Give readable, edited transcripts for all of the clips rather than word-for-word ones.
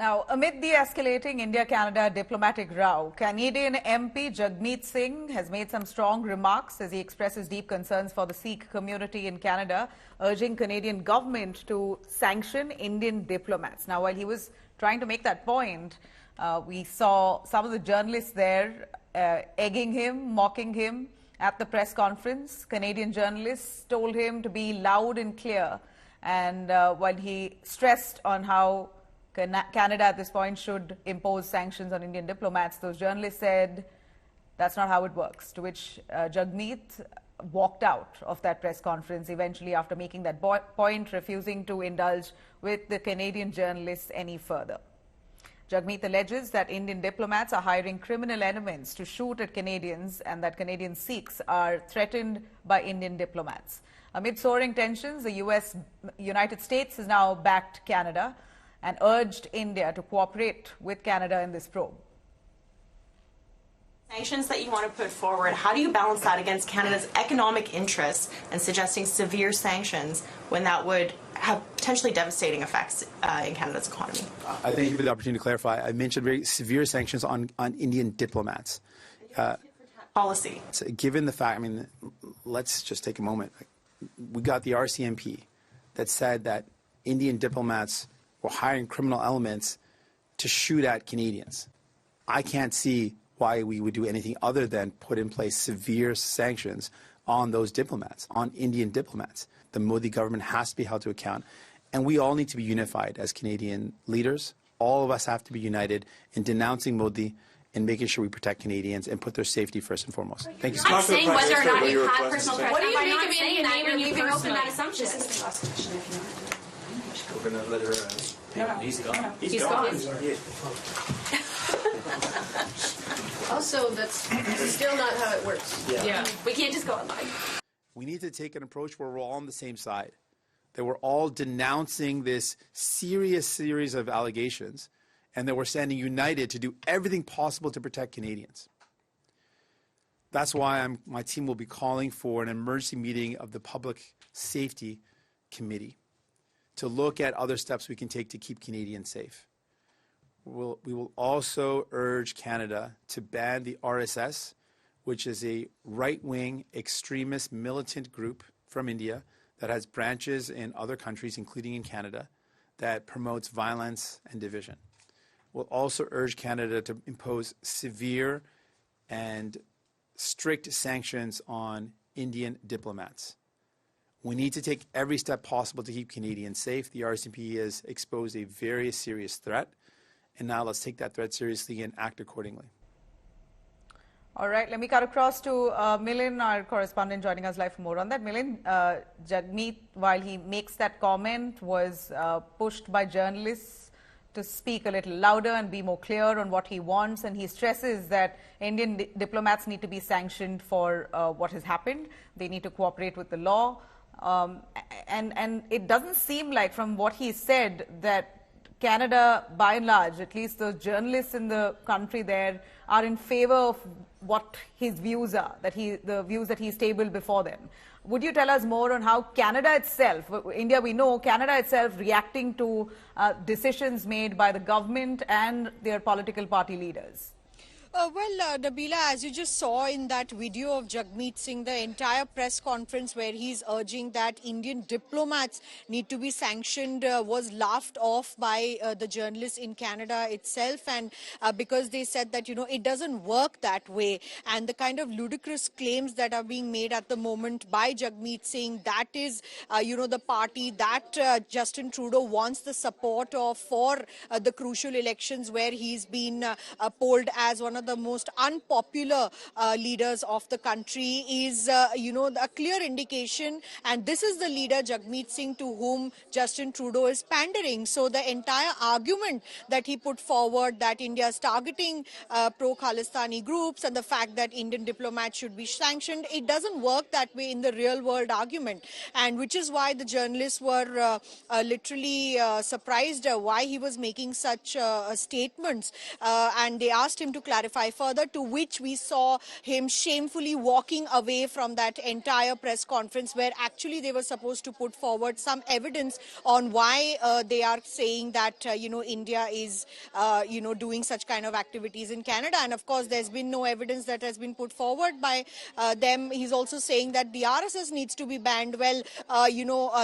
Now, amid the escalating India-Canada diplomatic row, Canadian MP Jagmeet Singh has made some strong remarks as he expresses deep concerns for the Sikh community in Canada, urging Canadian government to sanction Indian diplomats. Now, while he was trying to make that point, we saw some of the journalists there egging him, mocking him at the press conference. Canadian journalists told him to be loud and clear, and while he stressed on how Canada at this point should impose sanctions on Indian diplomats, those journalists said that's not how it works, to which Jagmeet walked out of that press conference eventually after making that point, refusing to indulge with the Canadian journalists any further. Jagmeet alleges that Indian diplomats are hiring criminal elements to shoot at Canadians and that Canadian Sikhs are threatened by Indian diplomats. Amid soaring tensions, the United States has now backed Canada and urged India to cooperate with Canada in this probe. Sanctions that you want to put forward, how do you balance that against Canada's economic interests and suggesting severe sanctions when that would have potentially devastating effects in Canada's economy? I thank you for the opportunity to clarify. I mentioned very severe sanctions on Indian diplomats. Policy. So given the fact, let's just take a moment. We got the RCMP that said that Indian diplomats were hiring criminal elements to shoot at Canadians. I can't see why we would do anything other than put in place severe sanctions on those diplomats, on Indian diplomats. The Modi government has to be held to account, and we all need to be unified as Canadian leaders. All of us have to be united in denouncing Modi and making sure we protect Canadians and put their safety first and foremost. Thank you so much. I'm saying whether or not you had personal threats. What do you I'm make not of saying that you're leaving open that assumption. This is the last question, if you want. We're going to let her. He's gone. He's gone. Also, that's still not how it works. Yeah. We can't just go online. We need to take an approach where we're all on the same side, that we're all denouncing this serious series of allegations, and that we're standing united to do everything possible to protect Canadians. That's why my team will be calling for an emergency meeting of the Public Safety Committee to look at other steps we can take to keep Canadians safe. We will also urge Canada to ban the RSS, which is a right-wing extremist militant group from India that has branches in other countries, including in Canada, that promotes violence and division. We'll also urge Canada to impose severe and strict sanctions on Indian diplomats. We need to take every step possible to keep Canadians safe. The RCMP has exposed a very serious threat, and now let's take that threat seriously and act accordingly. All right, let me cut across to Milind, our correspondent, joining us live for more on that. Milind, Jagmeet, while he makes that comment, was pushed by journalists to speak a little louder and be more clear on what he wants, and he stresses that Indian diplomats need to be sanctioned for what has happened. They need to cooperate with the law. And it doesn't seem like, from what he said, that Canada, by and large, at least the journalists in the country there, are in favor of what his views are, the views that he's tabled before them. Would you tell us more on how Canada itself, India we know, Canada itself reacting to decisions made by the government and their political party leaders? Well, Nabila, as you just saw in that video of Jagmeet Singh, the entire press conference where he's urging that Indian diplomats need to be sanctioned was laughed off by the journalists in Canada itself, and because they said that, it doesn't work that way, and the kind of ludicrous claims that are being made at the moment by Jagmeet Singh, that is, the party that Justin Trudeau wants the support of for the crucial elections, where he's been polled as one of the most unpopular leaders of the country, is a clear indication, and this is the leader Jagmeet Singh to whom Justin Trudeau is pandering. So the entire argument that he put forward, that India is targeting pro-Khalistani groups and the fact that Indian diplomats should be sanctioned, it doesn't work that way in the real world argument, and which is why the journalists were literally surprised why he was making such statements, and they asked him to clarify clarify further, to which we saw him shamefully walking away from that entire press conference where actually they were supposed to put forward some evidence on why they are saying that, India is, doing such kind of activities in Canada. And of course, there's been no evidence that has been put forward by them. He's also saying that the RSS needs to be banned. Well,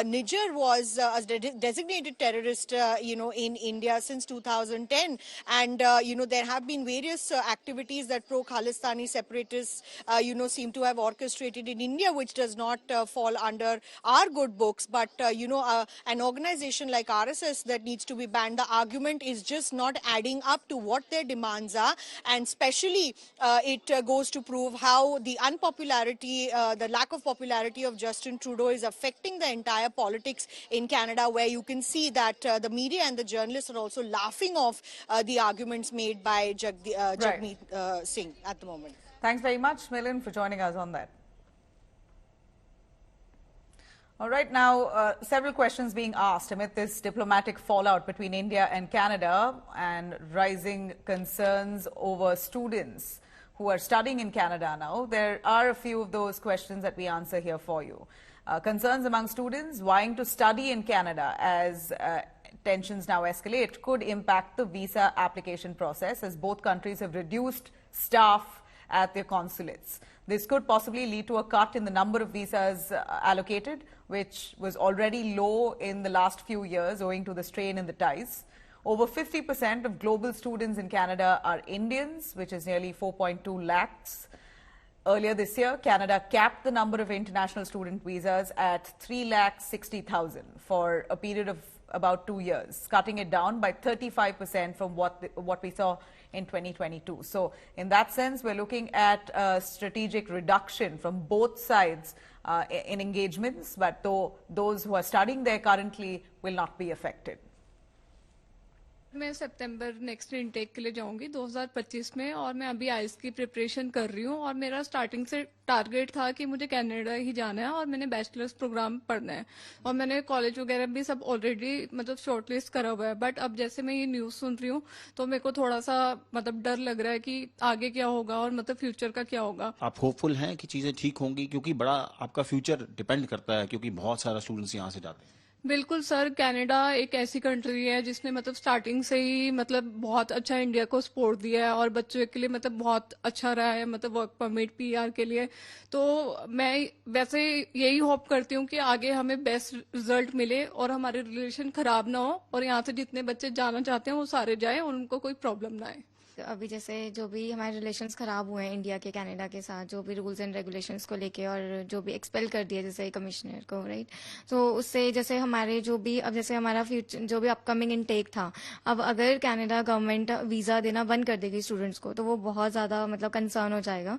Niger was a designated terrorist, in India since 2010. And, there have been various activities that pro-Khalistani separatists, seem to have orchestrated in India, which does not fall under our good books. But, an organization like RSS that needs to be banned, the argument is just not adding up to what their demands are. And especially, it goes to prove how the unpopularity, the lack of popularity of Justin Trudeau is affecting the entire politics in Canada, where you can see that the media and the journalists are also laughing off the arguments made by Jagmeet Singh at the moment. Thanks very much, Milind, for joining us on that. All right, now several questions being asked amid this diplomatic fallout between India and Canada and rising concerns over students who are studying in Canada now. There are a few of those questions that we answer here for you. Concerns among students vying to study in Canada as tensions now escalate could impact the visa application process, as both countries have reduced staff at their consulates. This could possibly lead to a cut in the number of visas allocated, which was already low in the last few years owing to the strain in the ties. Over 50% of global students in Canada are Indians, which is nearly 4.2 lakhs. Earlier this year, Canada capped the number of international student visas at 3,60,000 for a period of about 2 years, cutting it down by 35% from what we saw in 2022. So in that sense, we're looking at a strategic reduction from both sides in engagements, but though those who are studying there currently will not be affected. मैं सितंबर next intake के लिए जाऊंगी 2025 में, और मैं अभी IELTS की preparation कर रही हूँ, और मेरा स्टार्टिंग से टारगेट था कि मुझे कनाडा ही जाना है और मैंने बैचलर्स प्रोग्राम पढ़ना है, और मैंने कॉलेज वगैरह भी सब ऑलरेडी मतलब शॉर्टलिस्ट करा हुआ है. बट अब जैसे मैं ये न्यूज़ सुन रही हूँ तो मेरे को थोड़ा सा मतलब डर लग रहा है कि आगे क्या होगा और मतलब फ्यूचर का क्या होगा. आप होपफुल हैं कि चीजें ठीक होंगी, क्योंकि बड़ा आपका फ्यूचर डिपेंड करता है, क्योंकि बहुत सारा स्टूडेंट्स यहाँ से जाते हैं. बिल्कुल सर, कनाडा एक ऐसी कंट्री है जिसने मतलब स्टार्टिंग से ही मतलब बहुत अच्छा इंडिया को सपोर्ट दिया है और बच्चों के लिए मतलब बहुत अच्छा रहा है, मतलब वर्क परमिट पीआर के लिए. तो मैं वैसे यही होप करती हूँ कि आगे हमें बेस्ट रिजल्ट मिले और हमारे रिलेशन खराब ना हो, और यहाँ से जितने बच्चे जाना चाहते हैं वो सारे जाएं और उनको कोई प्रॉब्लम ना आए. अभी जैसे जो भी हमारे रिलेशंस खराब हुए हैं इंडिया के कनाडा के साथ, जो भी रूल्स एंड रेगुलेशंस को लेके, और जो भी एक्सपेल कर दिया जैसे कमिश्नर को, राइट, तो उससे जैसे हमारे जो भी अब जैसे हमारा फ्यूचर जो भी अपकमिंग इनटेक था, अब अगर कनाडा गवर्नमेंट वीज़ा देना बंद कर देगी स्टूडेंट्स को तो वो बहुत ज़्यादा मतलब कंसर्न हो जाएगा.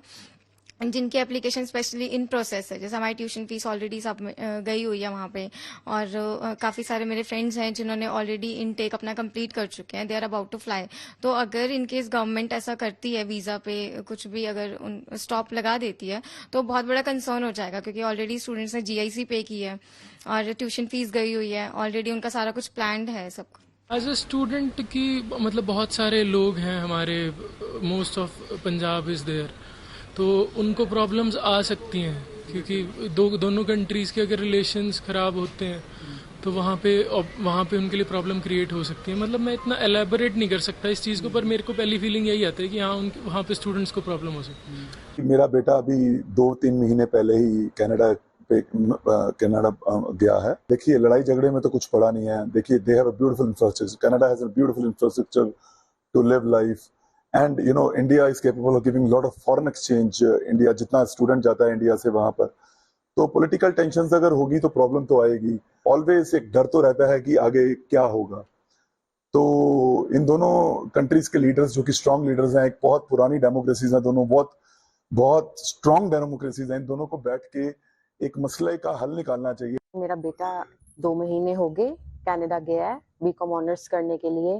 जिनकी एप्लीकेशन स्पेशली इन प्रोसेस है, जैसे हमारी ट्यूशन फीस ऑलरेडी सब गई हुई है वहाँ पे, और काफ़ी सारे मेरे फ्रेंड्स हैं जिन्होंने ऑलरेडी इनटेक अपना कंप्लीट कर चुके हैं, they are about to fly. तो अगर इनकेस गवर्नमेंट ऐसा करती है वीज़ा पे कुछ भी अगर स्टॉप लगा देती है तो बहुत बड़ा कंसर्न हो जाएगा, क्योंकि ऑलरेडी स्टूडेंट्स ने जीआईसी पे की है और ट्यूशन फीस गई हुई है, ऑलरेडी उनका सारा कुछ प्लान्ड है सब. एज अ स्टूडेंट की मतलब बहुत सारे लोग हैं हमारे, most of Punjab is there, तो उनको प्रॉब्लम्स आ सकती हैं, क्योंकि दोनों कंट्रीज़ के अगर रिलेशंस ख़राब होते हैं तो वहाँ पे उनके लिए प्रॉब्लम क्रिएट हो सकती है. मतलब मैं इतना एलैबोरेट नहीं कर सकता इस चीज़ को, पर मेरे को पहली फीलिंग यही आता है कि हाँ वहाँ पे स्टूडेंट्स को प्रॉब्लम हो सकती है. मेरा बेटा अभी 2-3 महीने पहले ही कनाडा गया है. देखिए, लड़ाई झगड़े में तो कुछ पड़ा नहीं है. देखिए, they have a beautiful infrastructure, Canada has a beautiful infrastructure to live life. And you know, India is capable of giving lot of foreign exchange. India जितना स्टूडेंट जाता है इंडिया से वहां पर, तो पॉलिटिकल टेंशन अगर होगी तो प्रॉब्लम तो आएगी. ऑलवेज एक डर तो रहता है कि आगे क्या होगा. तो इन दोनों कंट्रीज के लीडर्स जो कि स्ट्रांग लीडर्स हैं, एक बहुत पुरानी डेमोक्रेसीज हैं दोनों, बहुत स्ट्रांग डेमोक्रेसीज हैं, इन दोनों को बैठ के एक मसले का हल निकालना चाहिए. मेरा बेटा 2 महीने हो गए कनाडा गया है बीकॉम ऑनर्स करने के लिए.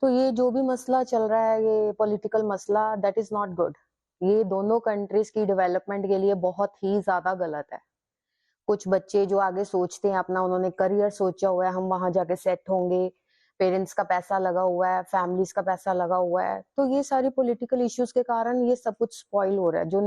तो ये जो भी मसला चल रहा है, ये पॉलिटिकल मसला, दैट इज नॉट गुड. ये दोनों कंट्रीज की डेवलपमेंट के लिए बहुत ही ज्यादा गलत है. कुछ बच्चे जो आगे सोचते हैं अपना, उन्होंने करियर सोचा हुआ है, हम वहां जाके सेट होंगे, पेरेंट्स का पैसा लगा हुआ है, फैमिलीज का पैसा लगा हुआ है, तो ये सारी पॉलिटिकल इश्यूज के कारण ये सब कुछ स्पॉइल हो रहा है। जो